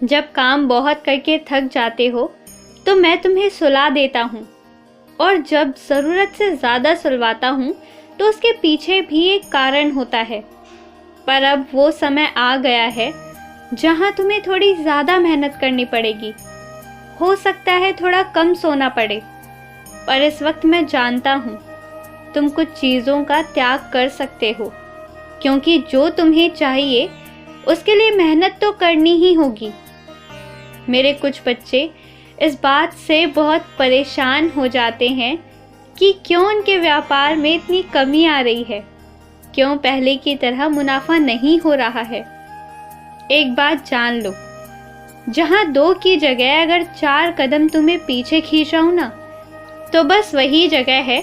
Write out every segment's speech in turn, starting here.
जब काम बहुत करके थक जाते हो तो मैं तुम्हें सुला देता हूँ, और जब ज़रूरत से ज़्यादा सुलवाता हूँ तो उसके पीछे भी एक कारण होता है। पर अब वो समय आ गया है जहाँ तुम्हें थोड़ी ज़्यादा मेहनत करनी पड़ेगी। हो सकता है थोड़ा कम सोना पड़े, पर इस वक्त मैं जानता हूँ तुम कुछ चीज़ों का त्याग कर सकते हो, क्योंकि जो तुम्हें चाहिए उसके लिए मेहनत तो करनी ही होगी। मेरे कुछ बच्चे इस बात से बहुत परेशान हो जाते हैं कि क्यों उनके व्यापार में इतनी कमी आ रही है, क्यों पहले की तरह मुनाफा नहीं हो रहा है। एक बात जान लो, जहाँ 2 की जगह अगर 4 कदम तुम्हें पीछे खींचाऊं ना, तो बस वही जगह है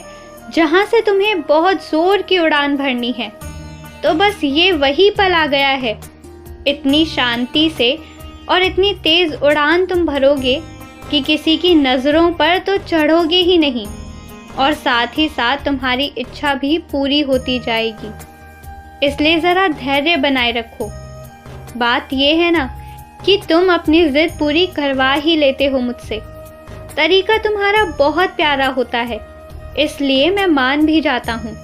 जहाँ से तुम्हें बहुत जोर की उड़ान भरनी है। तो बस ये वही पल आ गया है। इतनी शांति से और इतनी तेज उड़ान तुम भरोगे कि किसी की नज़रों पर तो चढ़ोगे ही नहीं, और साथ ही साथ तुम्हारी इच्छा भी पूरी होती जाएगी। इसलिए ज़रा धैर्य बनाए रखो। बात यह है ना कि तुम अपनी ज़िद पूरी करवा ही लेते हो मुझसे। तरीका तुम्हारा बहुत प्यारा होता है, इसलिए मैं मान भी जाता हूँ।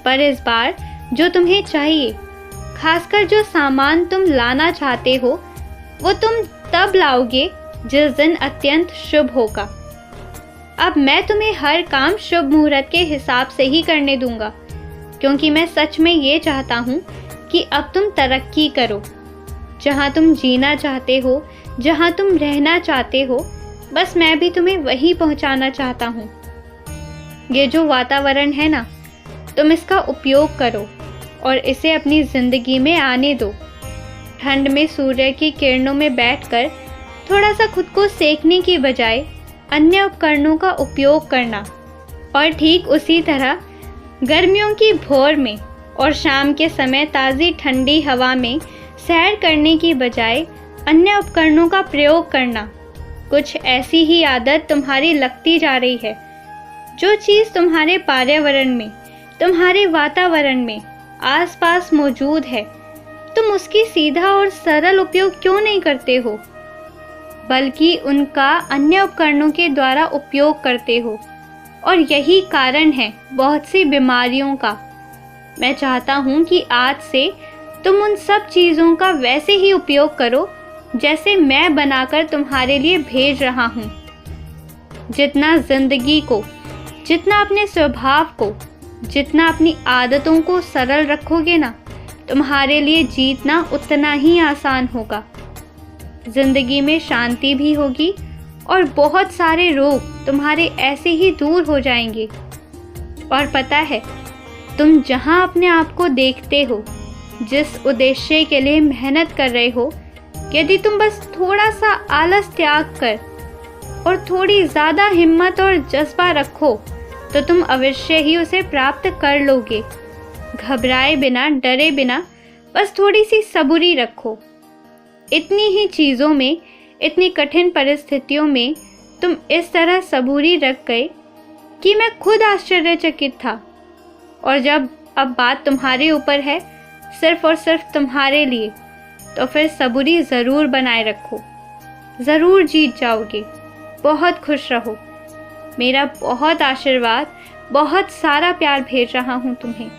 पर इस बार जो तुम्हें चाहिए, खासकर जो सामान तुम लाना चाहते हो, वो तुम तब लाओगे जिस दिन अत्यंत शुभ होगा। अब मैं तुम्हें हर काम शुभ मुहूर्त के हिसाब से ही करने दूंगा, क्योंकि मैं सच में ये चाहता हूँ कि अब तुम तरक्की करो। जहाँ तुम जीना चाहते हो, जहाँ तुम रहना चाहते हो, बस मैं भी तुम्हें वहीं पहुँचाना चाहता हूँ। ये जो वातावरण है ना, तुम इसका उपयोग करो और इसे अपनी ज़िंदगी में आने दो। ठंड में सूर्य की किरणों में बैठकर थोड़ा सा खुद को सेकने की बजाय अन्य उपकरणों का उपयोग करना, और ठीक उसी तरह गर्मियों की भोर में और शाम के समय ताज़ी ठंडी हवा में सैर करने की बजाय अन्य उपकरणों का प्रयोग करना। कुछ ऐसी ही आदत तुम्हारी लगती जा रही है। जो चीज़ तुम्हारे पर्यावरण में, तुम्हारे वातावरण में आसपास मौजूद है, तुम उसकी सीधा और सरल उपयोग क्यों नहीं करते हो, बल्कि उनका अन्य उपकरणों के द्वारा उपयोग करते हो। और यही कारण है बहुत सी बीमारियों का। मैं चाहता हूँ कि आज से तुम उन सब चीज़ों का वैसे ही उपयोग करो जैसे मैं बनाकर तुम्हारे लिए भेज रहा हूँ। जितना जिंदगी को, जितना अपने स्वभाव को, जितना अपनी आदतों को सरल रखोगे ना, तुम्हारे लिए जीतना उतना ही आसान होगा। जिंदगी में शांति भी होगी और बहुत सारे रोग तुम्हारे ऐसे ही दूर हो जाएंगे। और पता है, तुम जहाँ अपने आप को देखते हो, जिस उद्देश्य के लिए मेहनत कर रहे हो, यदि तुम बस थोड़ा सा आलस त्याग कर और थोड़ी ज़्यादा हिम्मत और जज्बा रखो, तो तुम अवश्य ही उसे प्राप्त कर लोगे। घबराए बिना, डरे बिना, बस थोड़ी सी सबूरी रखो। इतनी ही चीज़ों में, इतनी कठिन परिस्थितियों में तुम इस तरह सबूरी रख गए कि मैं खुद आश्चर्यचकित था। और जब अब बात तुम्हारे ऊपर है, सिर्फ और सिर्फ तुम्हारे लिए, तो फिर सबूरी ज़रूर बनाए रखो। ज़रूर जीत जाओगे। बहुत खुश रहो। मेरा बहुत आशीर्वाद, बहुत सारा प्यार भेज रहा हूँ तुम्हें।